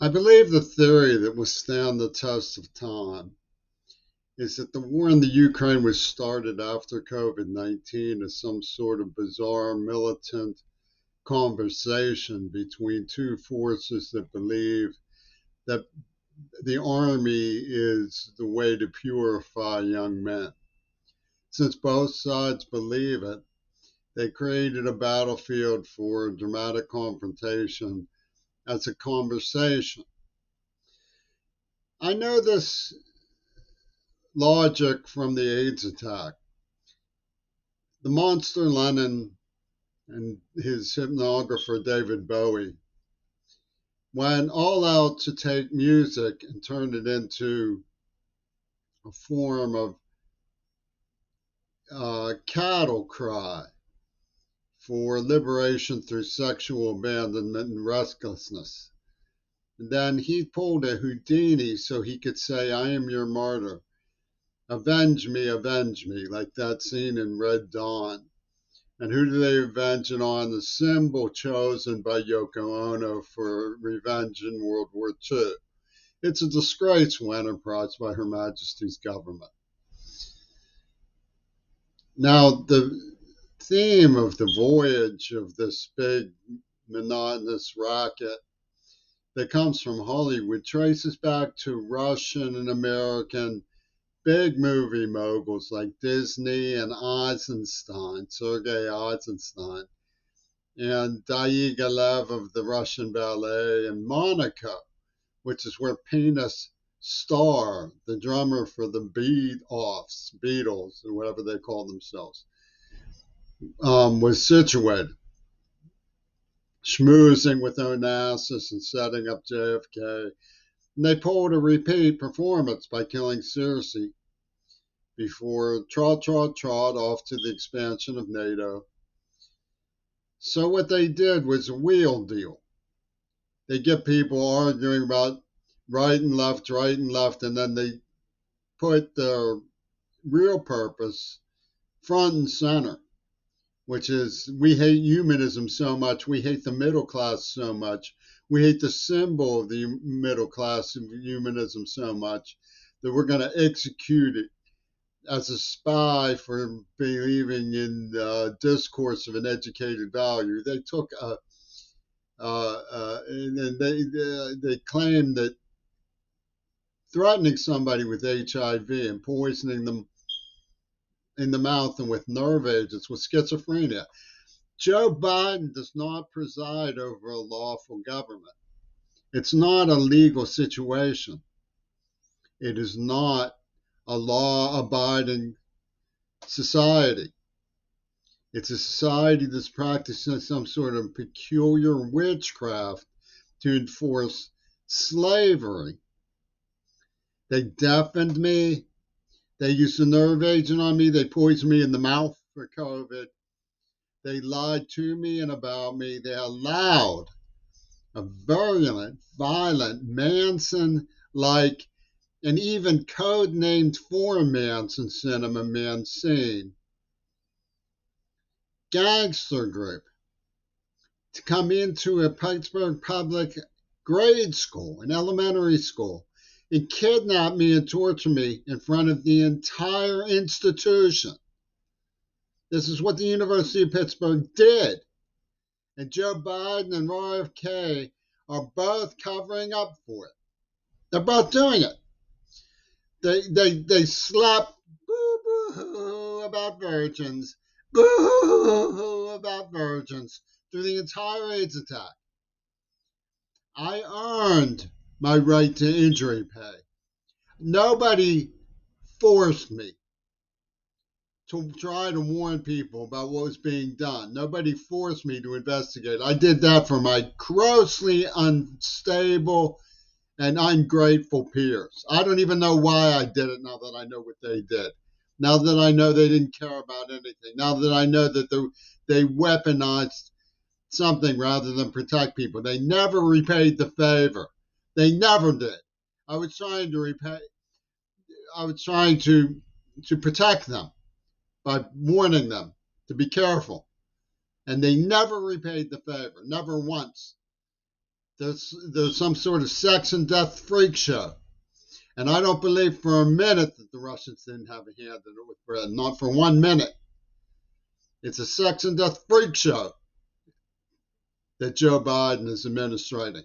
I believe the theory that will stand the test of time is that the war in the Ukraine was started after COVID 19 as some sort of bizarre militant conversation between two forces that believe that the army is the way to purify young men. Since both sides believe it, they created a battlefield for dramatic confrontation as a conversation. I know this logic from the AIDS attack. The monster Lennon and his hypnographer David Bowie went all out to take music and turn it into a form of cattle cry for liberation through sexual abandonment and restlessness. And then he pulled a Houdini so he could say, I am your martyr. Avenge me, like that scene in Red Dawn. And who do they avenge it on? The symbol chosen by Yoko Ono for revenge in World War II. It's a disgraceful enterprise by Her Majesty's government. Now, the theme of the voyage of this big monotonous racket that comes from Hollywood traces back to Russian and American big movie moguls like Disney and Eisenstein, Sergei Eisenstein, and Diaghilev of the Russian Ballet, and Monaco, which is where Penis Starr, the drummer for the Beatles, or whatever they call themselves, was situated, schmoozing with Onassis and setting up JFK. And they pulled a repeat performance by killing Circe before trot off to the expansion of NATO. So what they did was a wheel deal. They get people arguing about right and left, and then they put their real purpose front and center, which is we hate humanism so much, we hate the middle class so much, we hate the symbol of the middle class of humanism so much that we're going to execute it as a spy for believing in discourse of an educated value. They took and they claimed that threatening somebody with HIV and poisoning them in the mouth and with nerve agents was schizophrenia. Joe Biden does not preside over a lawful government. It's not a legal situation. It is not a law-abiding society. It's a society that's practicing some sort of peculiar witchcraft to enforce slavery. They deafened me. They used a nerve agent on me. They poisoned me in the mouth for COVID. They lied to me and about me. They allowed a virulent, violent, Manson-like, and even code-named for Manson cinema Mancine gangster group to come into a Pittsburgh public grade school, an elementary school, and kidnap me and torture me in front of the entire institution. This is what the University of Pittsburgh did. And Joe Biden and RFK are both covering up for it. They're both doing it. They slap boo-boo-hoo about virgins, boo-hoo about virgins through the entire AIDS attack. I earned my right to injury pay. Nobody forced me to try to warn people about what was being done. Nobody forced me to investigate. I did that for my grossly unstable and ungrateful peers. I don't even know why I did it now that I know what they did. Now that I know they didn't care about anything. Now that I know that they weaponized something rather than protect people. They never repaid the favor. They never did. I was trying to protect them by warning them to be careful. And they never repaid the favor, never once. there's some sort of sex and death freak show. And I don't believe for a minute that the Russians didn't have a hand in it with Britain. Not for 1 minute. It's a sex and death freak show that Joe Biden is administrating.